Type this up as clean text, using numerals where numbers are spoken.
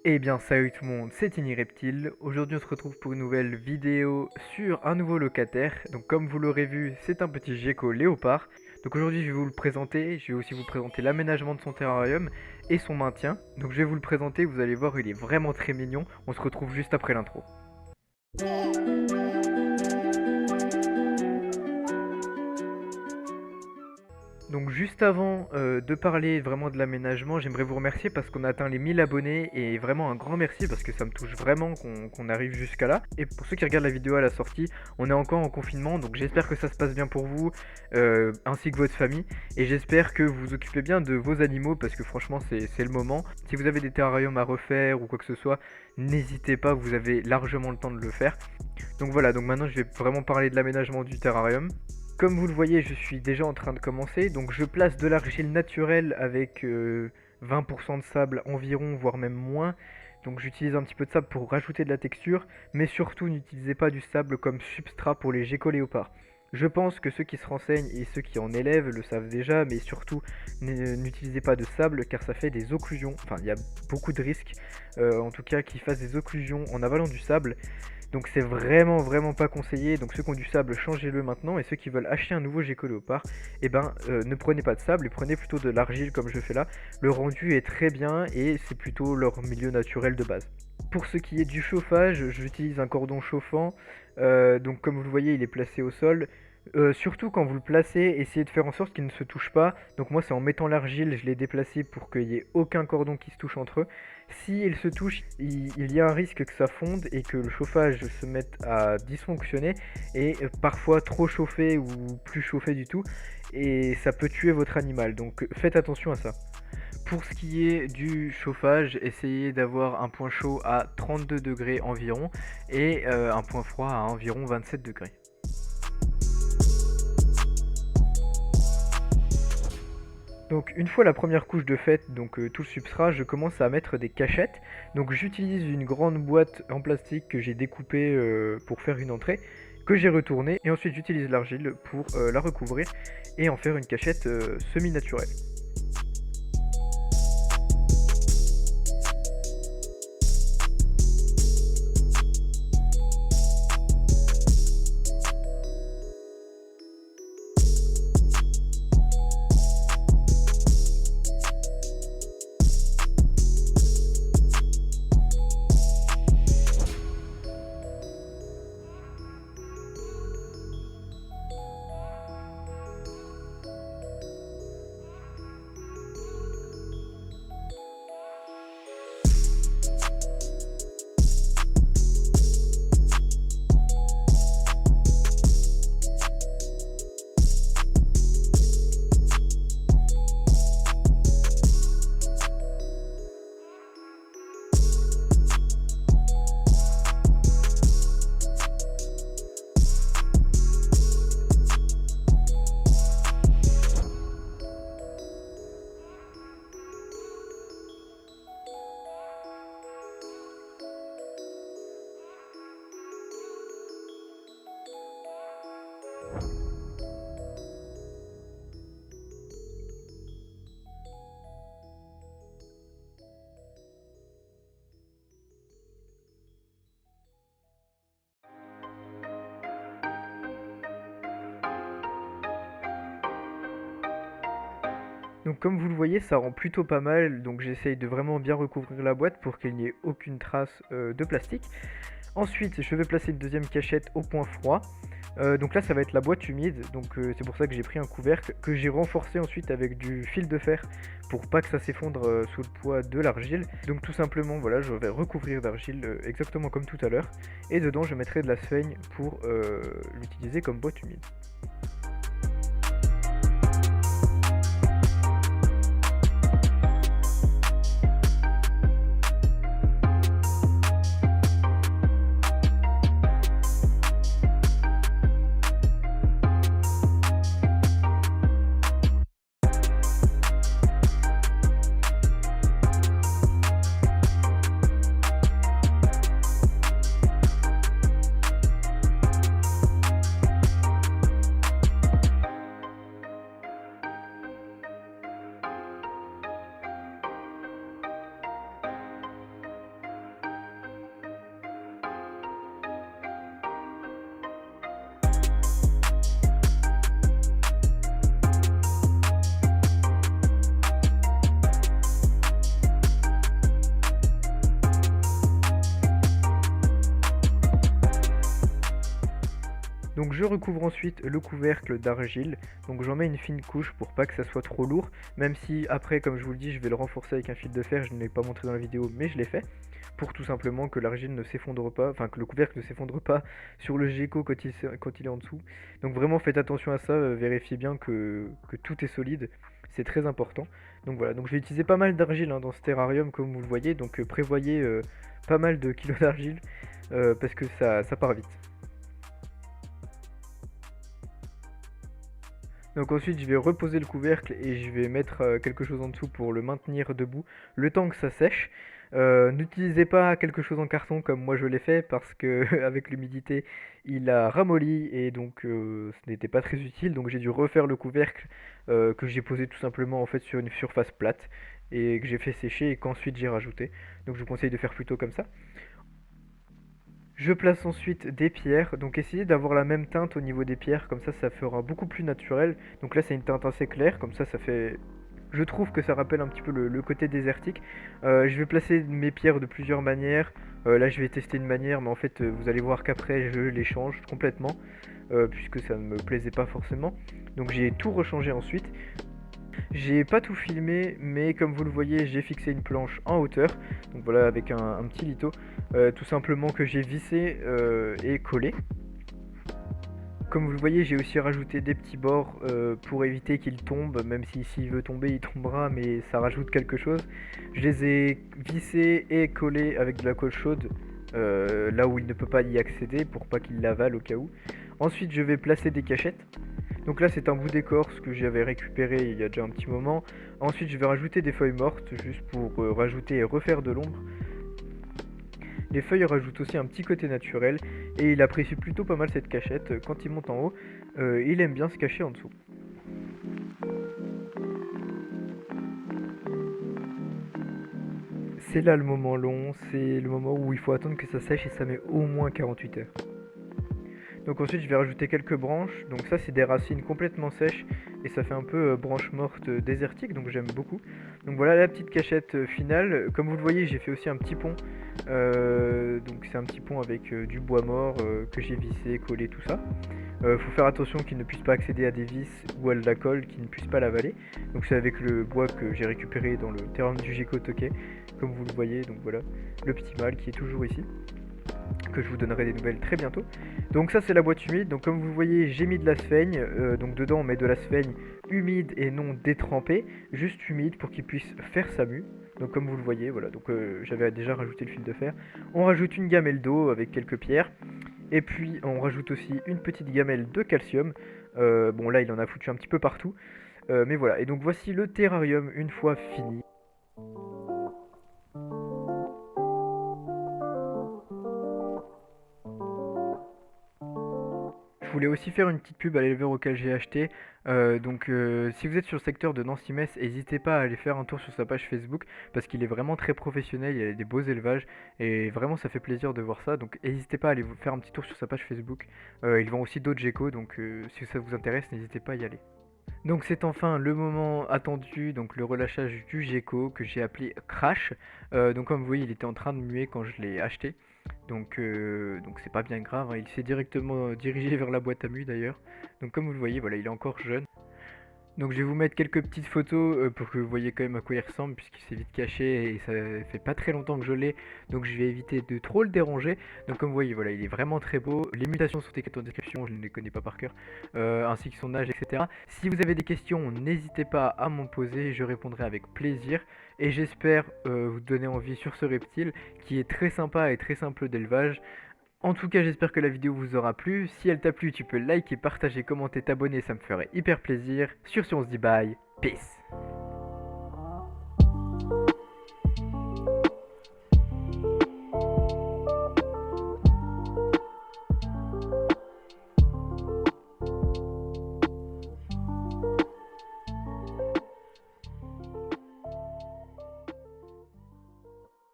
Eh bien salut tout le monde, c'est Tiny Reptile. Aujourd'hui on se retrouve pour une nouvelle vidéo sur un nouveau locataire. Donc comme vous l'aurez vu, c'est un petit gecko léopard. Donc aujourd'hui je vais vous le présenter, je vais aussi vous présenter l'aménagement de son terrarium et son maintien. Donc je vais vous le présenter, vous allez voir il est vraiment très mignon. On se retrouve juste après l'intro. Donc juste avant de parler vraiment de l'aménagement, j'aimerais vous remercier parce qu'on a atteint les 1000 abonnés et vraiment un grand merci parce que ça me touche vraiment qu'on arrive jusqu'à là. Et pour ceux qui regardent la vidéo à la sortie, on est encore en confinement donc j'espère que ça se passe bien pour vous ainsi que votre famille. Et j'espère que vous vous occupez bien de vos animaux parce que franchement c'est le moment. Si vous avez des terrariums à refaire ou quoi que ce soit, n'hésitez pas, vous avez largement le temps de le faire. Donc voilà, donc maintenant je vais vraiment parler de l'aménagement du terrarium. Comme vous le voyez, je suis déjà en train de commencer, donc je place de l'argile naturelle avec 20% de sable environ, voire même moins. Donc j'utilise un petit peu de sable pour rajouter de la texture, mais surtout n'utilisez pas du sable comme substrat pour les geckos léopards. Je pense que ceux qui se renseignent et ceux qui en élèvent le savent déjà, mais surtout n'utilisez pas de sable car ça fait des occlusions. Enfin, il y a beaucoup de risques, en tout cas, qu'ils fassent des occlusions en avalant du sable. Donc c'est vraiment pas conseillé. Donc ceux qui ont du sable, changez-le maintenant. Et ceux qui veulent acheter un nouveau gecko léopard, eh ben ne prenez pas de sable et prenez plutôt de l'argile comme je fais là. Le rendu est très bien et c'est plutôt leur milieu naturel de base. Pour ce qui est du chauffage, j'utilise un cordon chauffant. Donc comme vous le voyez, il est placé au sol. Surtout quand vous le placez, essayez de faire en sorte qu'il ne se touche pas. Donc moi c'est en mettant l'argile, je l'ai déplacé pour qu'il n'y ait aucun cordon qui se touche entre eux. S'il se touche, il y a un risque que ça fonde et que le chauffage se mette à dysfonctionner et parfois trop chauffé ou plus chauffé du tout. Et ça peut tuer votre animal, donc faites attention à ça. Pour ce qui est du chauffage, essayez d'avoir un point chaud à 32 degrés environ et un point froid à environ 27 degrés. Donc une fois la première couche de faite, donc tout le substrat, je commence à mettre des cachettes. Donc j'utilise une grande boîte en plastique que j'ai découpée pour faire une entrée, que j'ai retournée, et ensuite j'utilise l'argile pour la recouvrir et en faire une cachette semi-naturelle. Donc comme vous le voyez, ça rend plutôt pas mal, donc j'essaye de vraiment bien recouvrir la boîte pour qu'il n'y ait aucune trace de plastique. Ensuite, je vais placer une deuxième cachette au point froid. Donc là, ça va être la boîte humide, donc c'est pour ça que j'ai pris un couvercle que j'ai renforcé ensuite avec du fil de fer pour pas que ça s'effondre sous le poids de l'argile. Donc tout simplement, voilà, je vais recouvrir d'argile exactement comme tout à l'heure. Et dedans, je mettrai de la sphaigne pour l'utiliser comme boîte humide. Donc je recouvre ensuite le couvercle d'argile, donc j'en mets une fine couche pour pas que ça soit trop lourd, même si après, comme je vous le dis, je vais le renforcer avec un fil de fer, je ne l'ai pas montré dans la vidéo mais je l'ai fait, pour tout simplement que l'argile ne s'effondre pas, enfin que le couvercle ne s'effondre pas sur le gecko quand il est en dessous. Donc vraiment faites attention à ça, vérifiez bien que tout est solide, c'est très important. Donc voilà, donc je vais utiliser pas mal d'argile dans ce terrarium comme vous le voyez, donc prévoyez pas mal de kilos d'argile parce que ça part vite. Donc ensuite je vais reposer le couvercle et je vais mettre quelque chose en dessous pour le maintenir debout le temps que ça sèche. N'utilisez pas quelque chose en carton comme moi je l'ai fait parce que avec l'humidité il a ramolli et donc ce n'était pas très utile, donc j'ai dû refaire le couvercle que j'ai posé tout simplement en fait sur une surface plate et que j'ai fait sécher et qu'ensuite j'ai rajouté. Donc je vous conseille de faire plutôt comme ça. Je place ensuite des pierres, donc essayez d'avoir la même teinte au niveau des pierres, comme ça fera beaucoup plus naturel. Donc là c'est une teinte assez claire, comme ça fait... Je trouve que ça rappelle un petit peu le côté désertique. Je vais placer mes pierres de plusieurs manières. Là je vais tester une manière, mais en fait vous allez voir qu'après je les change complètement, puisque ça ne me plaisait pas forcément. Donc j'ai tout rechangé ensuite. J'ai pas tout filmé, mais comme vous le voyez, j'ai fixé une planche en hauteur, donc voilà, avec un petit lito, tout simplement que j'ai vissé et collé. Comme vous le voyez, j'ai aussi rajouté des petits bords pour éviter qu'il tombe, même si s'il veut tomber, il tombera, mais ça rajoute quelque chose. Je les ai vissés et collés avec de la colle chaude, là où il ne peut pas y accéder, pour pas qu'il l'avale au cas où. Ensuite, je vais placer des cachettes. Donc là c'est un bout d'écorce que j'avais récupéré il y a déjà un petit moment. Ensuite je vais rajouter des feuilles mortes juste pour rajouter et refaire de l'ombre. Les feuilles rajoutent aussi un petit côté naturel et il apprécie plutôt pas mal cette cachette. Quand il monte en haut, il aime bien se cacher en dessous. C'est là le moment long, c'est le moment où il faut attendre que ça sèche et ça met au moins 48 heures. Donc ensuite je vais rajouter quelques branches, donc ça c'est des racines complètement sèches et ça fait un peu branche morte désertique, donc j'aime beaucoup. Donc voilà la petite cachette finale. Comme vous le voyez j'ai fait aussi un petit pont, donc c'est un petit pont avec du bois mort que j'ai vissé, collé, tout ça. Faut faire attention qu'il ne puisse pas accéder à des vis ou à de la colle, qu'il ne puisse pas l'avaler. Donc c'est avec le bois que j'ai récupéré dans le terrain du Gecko Tokay, comme vous le voyez, donc voilà, le petit mâle qui est toujours ici, que je vous donnerai des nouvelles très bientôt. Donc ça c'est la boîte humide, donc comme vous voyez j'ai mis de la sphaigne, donc dedans on met de la sphaigne humide et non détrempée, juste humide pour qu'il puisse faire sa mue. Donc comme vous le voyez, voilà, donc j'avais déjà rajouté le fil de fer. On rajoute une gamelle d'eau avec quelques pierres, et puis on rajoute aussi une petite gamelle de calcium. Bon là il en a foutu un petit peu partout, mais voilà, et donc voici le terrarium une fois fini. Je voulais aussi faire une petite pub à l'éleveur auquel j'ai acheté. Si vous êtes sur le secteur de Nancy-Metz, n'hésitez pas à aller faire un tour sur sa page Facebook parce qu'il est vraiment très professionnel, il y a des beaux élevages et vraiment ça fait plaisir de voir ça. Donc n'hésitez pas à aller vous faire un petit tour sur sa page Facebook. Il vend aussi d'autres geckos, donc si ça vous intéresse, n'hésitez pas à y aller. Donc c'est enfin le moment attendu, donc le relâchage du gecko que j'ai appelé Crash. Donc comme vous voyez, il était en train de muer quand je l'ai acheté. Donc c'est pas bien grave, hein. Il s'est directement dirigé vers la boîte à mue d'ailleurs. Donc comme vous le voyez, voilà, il est encore jeune. Donc je vais vous mettre quelques petites photos pour que vous voyez quand même à quoi il ressemble, puisqu'il s'est vite caché et ça fait pas très longtemps que je l'ai, donc je vais éviter de trop le déranger. Donc comme vous voyez, voilà, il est vraiment très beau. Les mutations sont écrites en description, je ne les connais pas par cœur, ainsi que son âge, etc. Si vous avez des questions, n'hésitez pas à m'en poser, je répondrai avec plaisir. Et j'espère vous donner envie sur ce reptile qui est très sympa et très simple d'élevage. En tout cas, j'espère que la vidéo vous aura plu. Si elle t'a plu, tu peux liker, partager, commenter, t'abonner, ça me ferait hyper plaisir. Sur ce, on se dit bye, peace.